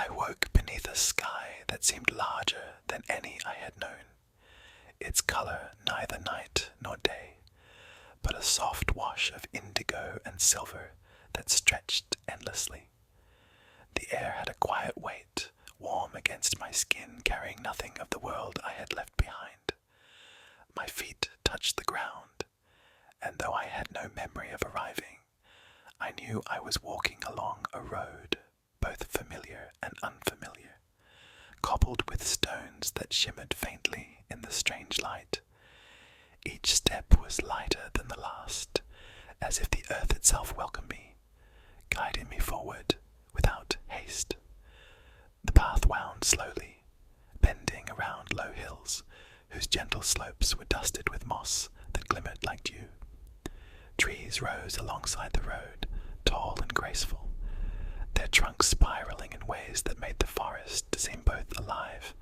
I woke beneath a sky that seemed larger than any I had known, its color neither night nor day, but a soft wash of indigo and silver that stretched endlessly. The air had a quiet weight, warm against my skin, carrying nothing of the world I had left behind. My feet touched the ground, and though I had no memory of arriving, I knew I was walking along a road, both familiar and unfamiliar, cobbled with stones that shimmered faintly in the strange light. Each step was lighter than the last, as if the earth itself welcomed me, guiding me forward without haste. The path wound slowly, bending around low hills, whose gentle slopes were dusted with moss that glimmered like dew. Trees rose alongside the road, tall and graceful, their trunks spiraling in ways that made the forest seem both alive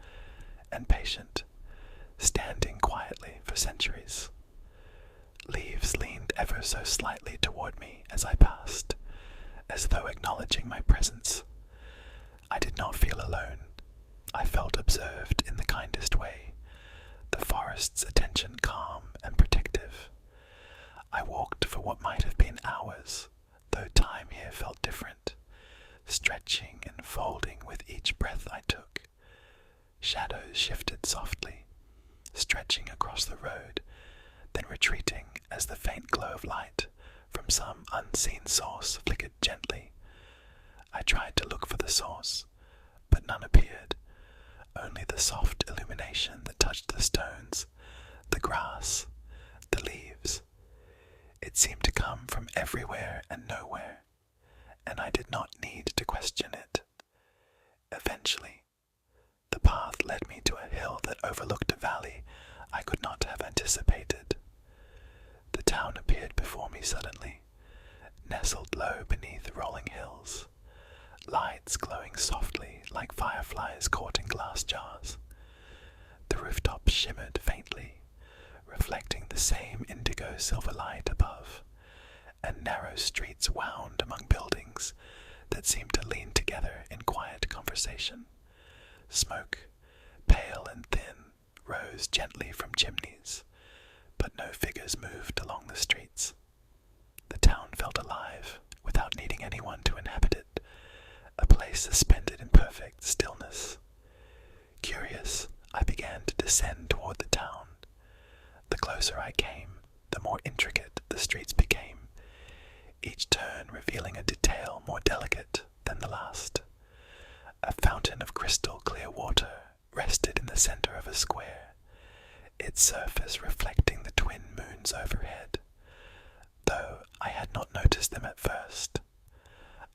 and patient, standing quietly for centuries. Leaves leaned ever so slightly toward me as I passed, as though acknowledging my presence. I did not feel alone. I felt observed in the kindest way, the forest's attention calm and protective. I walked for what might have been hours, though time here felt different, stretching and folding with each breath I took. Shadows shifted softly, stretching across the road, then retreating as the faint glow of light from some unseen source flickered gently. I tried to look for the source, but none appeared, only the soft illumination that touched the stones, the grass, the leaves. It seemed to come from everywhere and nowhere, and I did not need to question it. Eventually, the path led me to a hill that overlooked a valley I could not have anticipated. The town appeared before me suddenly, nestled low beneath rolling hills, lights glowing softly like fireflies caught in glass jars. The rooftops shimmered faintly, reflecting the same indigo silver light above, and narrow streets wound among buildings that seemed to lean together in quiet conversation. Smoke, pale and thin, rose gently from chimneys, but no figures moved along the streets. The town felt alive, without needing anyone to inhabit it, a place suspended in perfect stillness. Curious, I began to descend toward the town. The closer I came, the more intricate the streets became, each turn revealing a detail more delicate than the last. A fountain of crystal clear water rested in the center of a square, its surface reflecting the twin moons overhead, though I had not noticed them at first.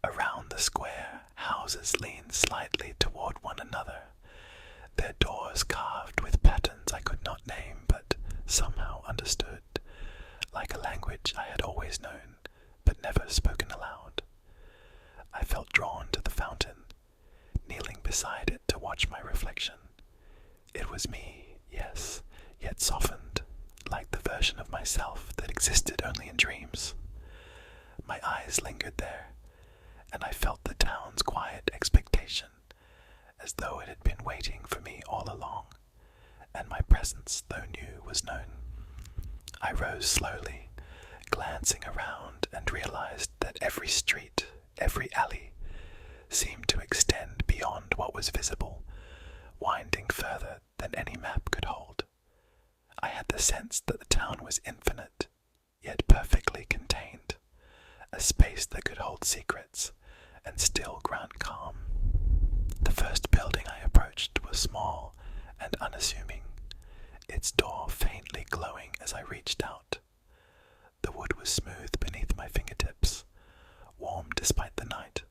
Around the square, houses leaned slightly toward one another, their doors carved with patterns I could not name but somehow understood, like a language I had always known but never spoken aloud. I felt drawn to the fountain, kneeling beside it to watch my reflection. It was me, yes, yet softened, like the version of myself that existed only in dreams. My eyes lingered there, and I felt the town's quiet expectation, as though it had been waiting for me all along, and my presence, though new, was known. I rose slowly, glancing around, and realized that every street, every alley, seemed to extend beyond what was visible, winding further than any map could hold. I had the sense that the town was infinite, yet perfectly contained, a space that could hold secrets and still grant calm. The first building I approached was small and unassuming, its door faintly glowing as I reached out. The wood was smooth beneath my fingertips, warm despite the night.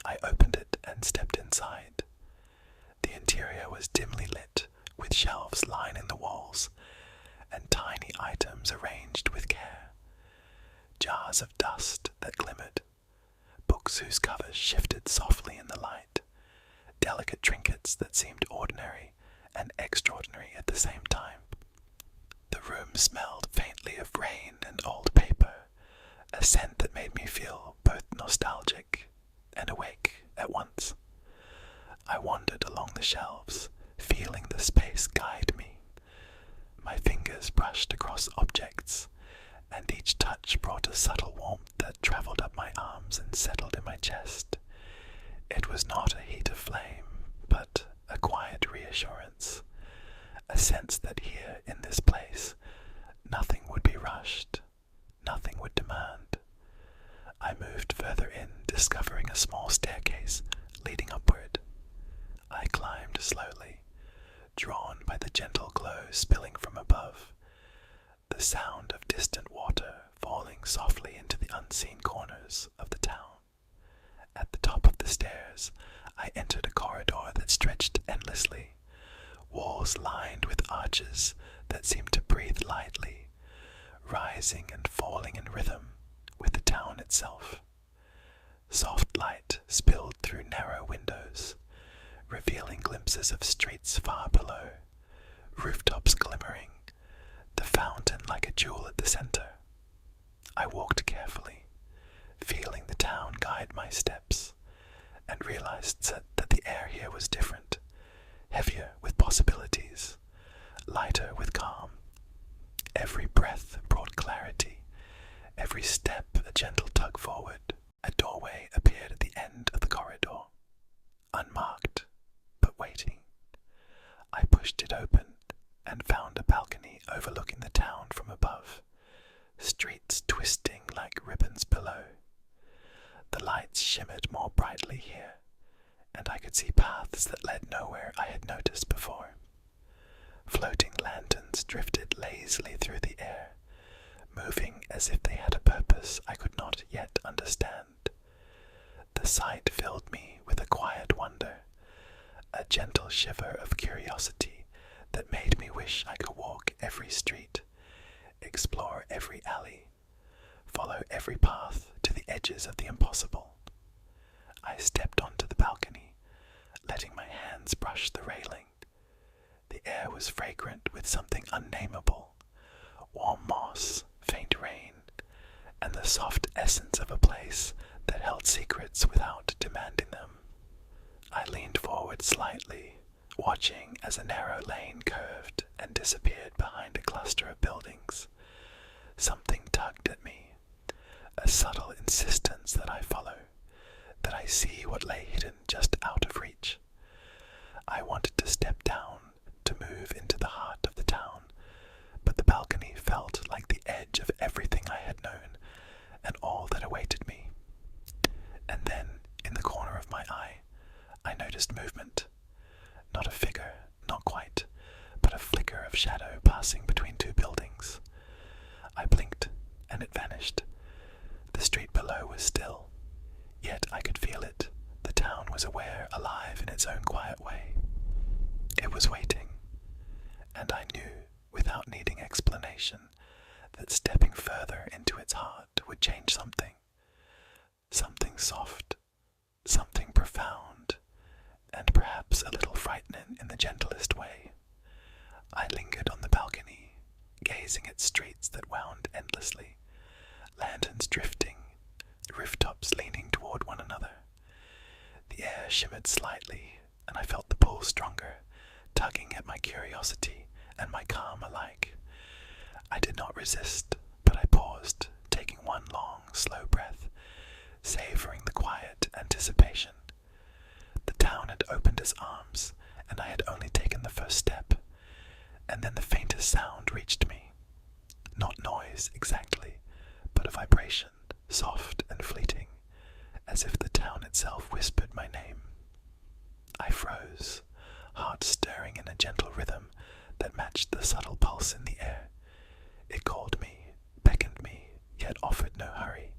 I opened it and stepped inside. The interior was dimly lit, with shelves lining the walls, and tiny items arranged with care. Jars of dust that glimmered, books whose covers shifted softly in the light, delicate trinkets that seemed ordinary and extraordinary at the same time. The room smelled faintly of rain and old paper, a scent that made me feel both nostalgic and awake at once. I wandered along the shelves, feeling the space guide me. My fingers brushed across objects, and each touch brought a subtle warmth that travelled up my arms and settled in my chest. It was not a heat of flame, but a quiet reassurance, a sense that here in this place nothing would be rushed, nothing would demand. I moved further in, discovering a small staircase leading upward. I climbed slowly, drawn by the gentle glow spilling from above, the sound of distant water falling softly into the unseen corners of the town. At the top of the stairs, I entered a corridor that stretched endlessly, walls lined with arches that seemed to breathe lightly, rising and falling in rhythm with the town itself. Soft light spilled through narrow windows, revealing glimpses of streets far below, rooftops glimmering, the fountain like a jewel at the center. I walked carefully, feeling the town guide my steps, and realized that the air here was different, heavier with possibilities, lighter with calm. Every breath brought clarity, every step a gentle tug forward. A doorway appeared at the end of the corridor, unmarked, but waiting. I pushed it open and found a balcony overlooking the town from above, streets twisting like ribbons below. The lights shimmered more brightly here, and I could see paths that led nowhere I had noticed before. Floating lanterns drifted lazily through the air, moving as if they had a purpose I could not yet understand. The sight filled me with a quiet wonder, a gentle shiver of curiosity that made me wish I could walk every street, explore every alley, follow every path to the edges of the impossible. I stepped onto the balcony, letting my hands brush the railing. The air was fragrant with something unnameable, warm moss, faint rain, and the soft essence of a place that held secrets without demanding them. I leaned forward slightly, watching as a narrow lane curved and disappeared behind a cluster of buildings. Something tugged at me, a subtle insistence that I follow, that I see what lay hidden just out of reach. I wanted to step down, to move into the heart of the town, but the balcony felt like the edge of everything I had known and all that awaited me. And then, in the corner of my eye, I noticed movement. Not a figure, not quite, but a flicker of shadow passing between two buildings. I blinked, and it vanished. The street below was still, yet I could feel it. The town was aware, alive in its own quiet way. It was waiting, and I knew, without needing explanation, that stepping further into its heart would change something. Something soft, something profound, and perhaps a little frightening in the gentlest way. I lingered on the balcony, gazing at streets that wound endlessly, lanterns drifting, rooftops leaning toward one another. The air shimmered slightly, and I felt the pull stronger, tugging at my curiosity and my calm alike. I did not resist, but I paused, taking one long, slow breath, savoring the quiet anticipation. The town had opened its arms, and I had only taken the first step, and then the faintest sound reached me. Not noise exactly, but a vibration, soft and fleeting, as if the town itself whispered my name. I froze, heart stirring in a gentle rhythm that matched the subtle pulse in the air. It called me, beckoned me, yet offered no hurry.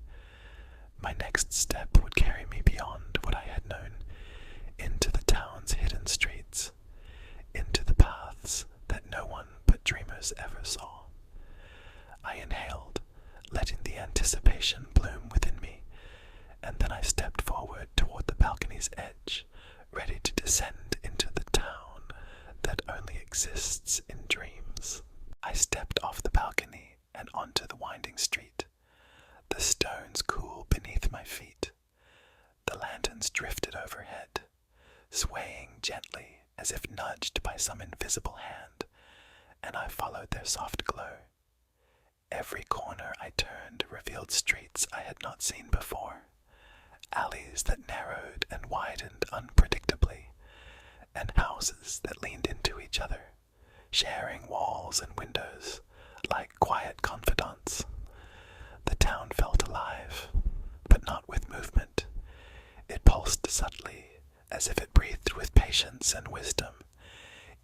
My next step would carry me beyond what I had known, into the town's hidden streets, into the paths that no one but dreamers ever saw. I inhaled, letting the anticipation bloom within me, and then I stepped forward toward the balcony's edge, ready to descend into the town that only exists in dreams. I stepped off the balcony and onto the winding street. The stones cool beneath my feet. The lanterns drifted overhead, swaying gently as if nudged by some invisible hand, and I followed their soft glow. Every corner I turned revealed streets I had not seen before, alleys that narrowed and widened unpredictably, and houses that leaned into each other, sharing walls and windows like quiet confidants. The town felt alive, but not with movement. It pulsed subtly, as if it breathed with patience and wisdom,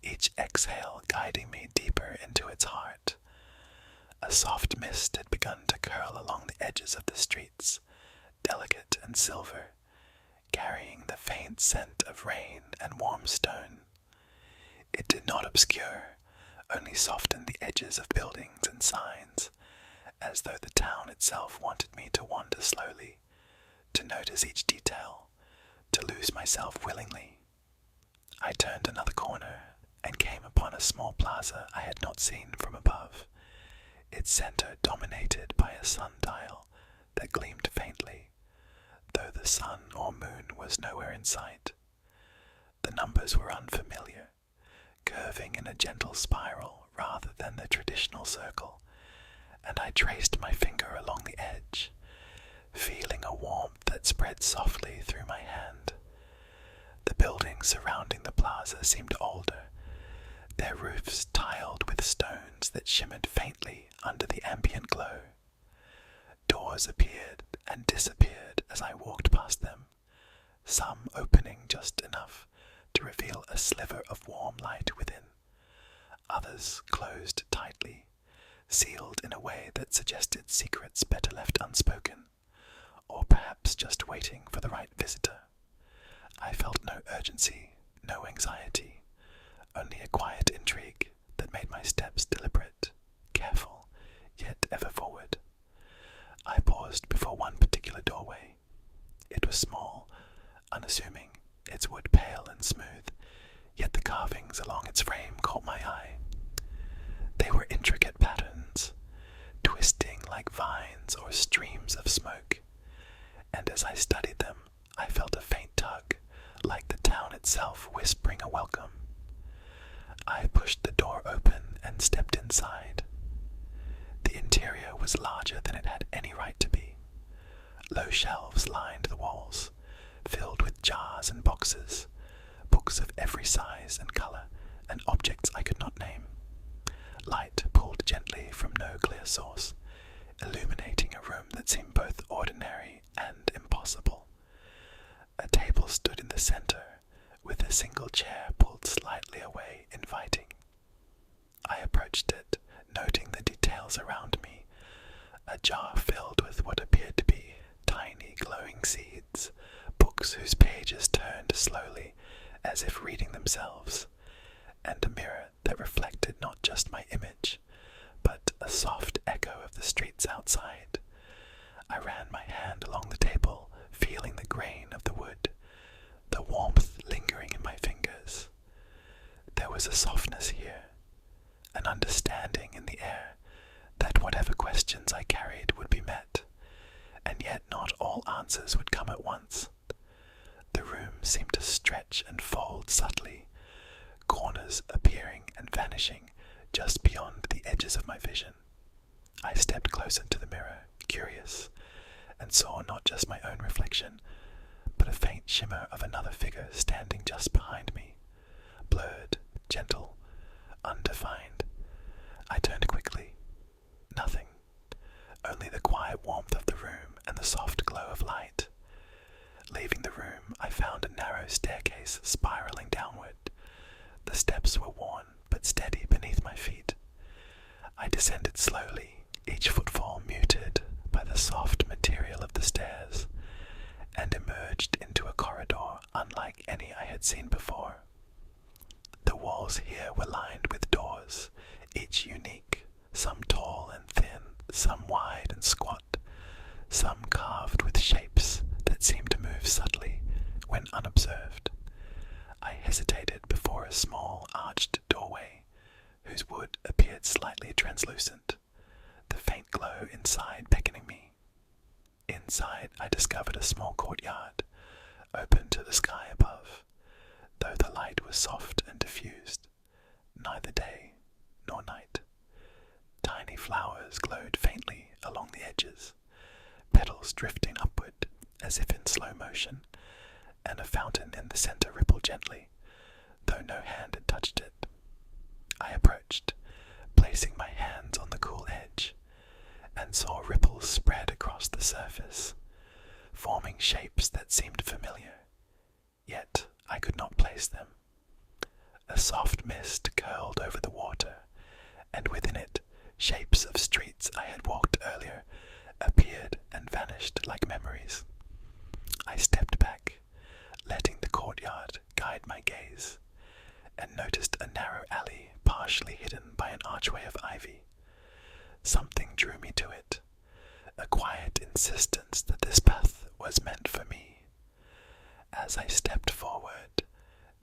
each exhale guiding me deeper into its heart. A soft mist had begun to curl along the edges of the streets, delicate and silver, carrying the faint scent of rain and warm stone. It did not obscure, only soften the edges of buildings and signs, as though the town itself wanted me to wander slowly, to notice each detail, to lose myself willingly. I turned another corner and came upon a small plaza I had not seen from above, its center dominated by a sundial that gleamed faintly, though the sun or moon was nowhere in sight. The numbers were unfamiliar, curving in a gentle spiral rather than the traditional circle, and I traced my finger along the edge, feeling a warmth that spread softly through my hand. The buildings surrounding the plaza seemed older, their roofs tiled with stones that shimmered faintly under the ambient glow. Doors appeared and disappeared as I walked past them, some opening just enough to reveal a sliver of warm light within. Others closed tightly, sealed in a way that suggested secrets better left unspoken, or perhaps just waiting for the right visitor. I felt no urgency, no anxiety, only a quiet intrigue that made my steps deliberate, careful, yet ever forward. I paused before one particular doorway. It was small, unassuming, its wood pale and smooth, yet the carvings along its frame caught my eye. They were intricate patterns, twisting like vines or streams of smoke, and as I studied them, I felt a faint tug, like the town itself whispering a welcome. I pushed the door open and stepped inside. The interior was larger than it had any right to be. Low shelves lined the walls, filled with jars and boxes, books of every size and color, and objects I could not name. Light pulled gently from no clear source, illuminating a room that seemed both ordinary and impossible. A table stood in the center, with a single chair pulled slightly away, inviting. I approached it, noting the details around me. A jar filled with what appeared to be tiny glowing seeds, books whose pages turned slowly, as if reading themselves, and a mirror that reflected not just my image, but a soft echo of the streets outside. I ran my hand along the table, feeling the grain of the wood, the warmth lingering in my fingers. There was a softness here, an understanding in the air that whatever questions I carried would be met, and yet not all answers would come at once. The room seemed to stretch and fold subtly, corners appearing and vanishing just beyond the edges of my vision. I stepped closer to the mirror, curious, and saw not just my own reflection, but a faint shimmer of another figure standing just behind me, blurred, gentle, undefined. I turned quickly. Nothing. Only the quiet warmth of the room and the soft glow of light. Leaving the room, I found a narrow staircase spiraling downward. The steps were worn but steady beneath my feet. I descended slowly, each footfall muted by the soft material of the stairs, and emerged into a corridor unlike any I had seen before. The walls here were lined with doors, each unique, some tall and thin, some wide and squat, some carved with shapes that seemed to move subtly when unobserved. I hesitated before a small arched doorway, whose wood appeared slightly translucent, the faint glow inside beckoning me. Inside I discovered a small courtyard, open to the sky above. was soft and diffused, neither day nor night. Tiny flowers glowed faintly along the edges, petals drifting upward as if in slow motion, and a fountain in the center rippled gently, though no hand had touched it. I approached, placing my hands on the cool edge, and saw ripples spread across the surface, forming shapes that seemed familiar, yet I could not place them. A soft mist curled over the water, and within it, shapes of streets I had walked earlier appeared and vanished like memories. I stepped back, letting the courtyard guide my gaze, and noticed a narrow alley partially hidden by an archway of ivy. Something drew me to it, a quiet insistence that this path was meant for me. As I stepped forward,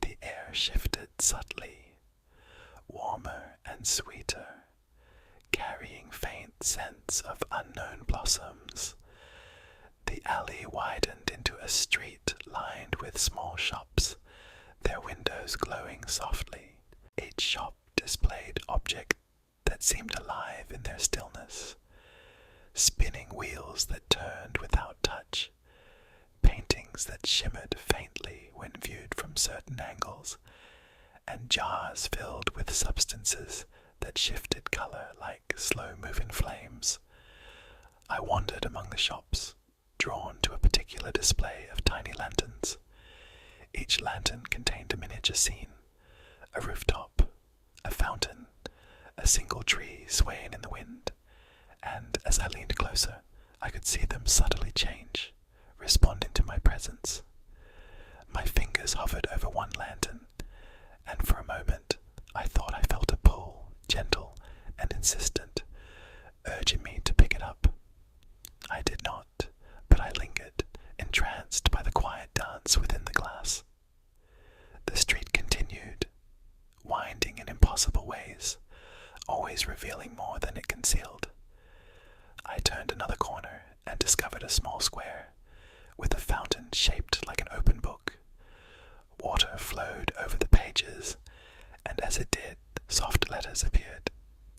the air shifted subtly, warmer and sweeter, carrying faint scents of unknown blossoms. The alley widened into a street lined with small shops, their windows glowing softly. Each shop displayed objects that seemed alive in their stillness, spinning wheels that turned without touch, paintings that shimmered faintly when viewed from certain angles, and jars filled with substances that shifted color like slow-moving flames. I wandered among the shops, drawn to a particular display of tiny lanterns. Each lantern contained a miniature scene, a rooftop, a fountain, a single tree swaying in the wind, and as I leaned closer, I could see them subtly change, responding to my presence. My fingers hovered over one lantern, and for a moment I thought I felt a pull, gentle and insistent, urging me to pick it up. I did not, but I lingered, entranced by the quiet dance within the glass. The street continued, winding in impossible ways, always revealing more than it concealed. I turned another corner and discovered a small square, with a fountain shaped like an open book. Water flowed over the pages, and as it did, soft letters appeared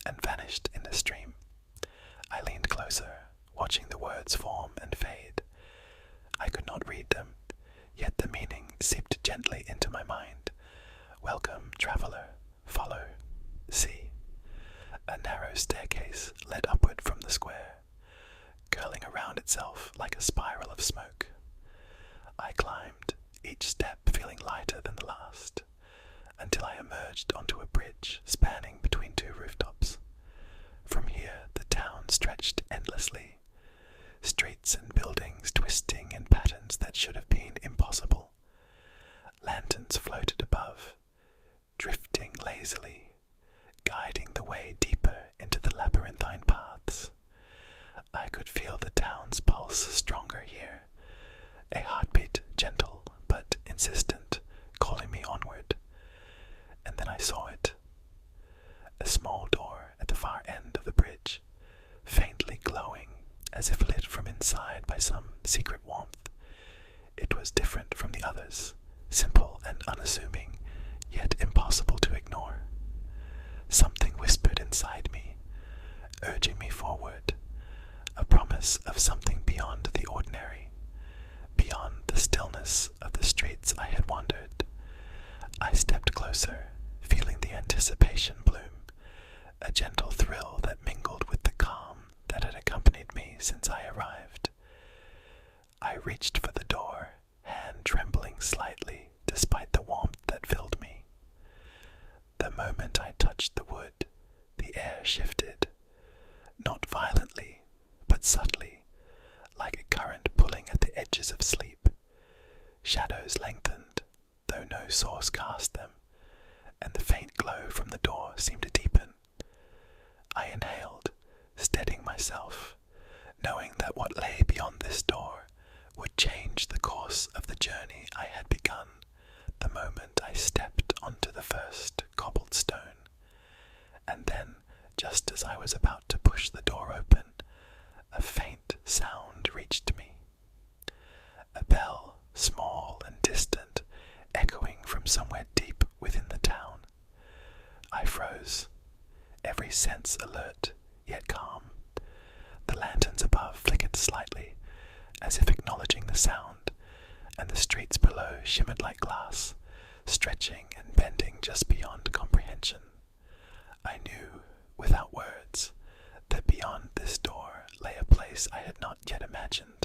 and vanished in the stream. I leaned closer, watching the words form and fade. I could not read them, yet the meaning seeped gently into my mind. Welcome, traveler, follow, see. A narrow staircase led upward from the square, curling around itself like a spiral of smoke. I climbed, each step feeling lighter than the last, until I emerged onto a bridge spanning between two rooftops. From here, the town stretched endlessly, streets and buildings twisting in patterns that should have been impossible. Lanterns floated above, drifting lazily, guiding the way deeper into the labyrinthine paths. I could feel the town's pulse stronger here, a heartbeat gentle but insistent, calling me onward. And then I saw it. A small door at the far end of the bridge, faintly glowing as if lit from inside by some secret warmth. It was different from the others, simple and unassuming, yet impossible to ignore. Something whispered inside me, urging me forward, a promise of something beyond the ordinary, beyond the stillness of the streets I had wandered. I stepped closer, feeling the anticipation bloom, a gentle thrill that mingled with the calm that had accompanied me since I arrived. I reached for the door, hand trembling slightly despite the warmth that filled me. The moment I touched the wood, the air shifted, not violently, but subtly, like a current pulling at the edges of sleep. Shadows lengthened, though no source cast them, and the faint glow from the door seemed to deepen. I inhaled, steadying myself, knowing that what lay beyond this door would change the course of the journey I had begun the moment I stepped onto the first cobbled stone. And then, just as I was about to push the door open, a faint sound reached me. A bell, small and distant, echoing from somewhere deep within every sense alert, yet calm. The lanterns above flickered slightly, as if acknowledging the sound, and the streets below shimmered like glass, stretching and bending just beyond comprehension. I knew, without words, that beyond this door lay a place I had not yet imagined.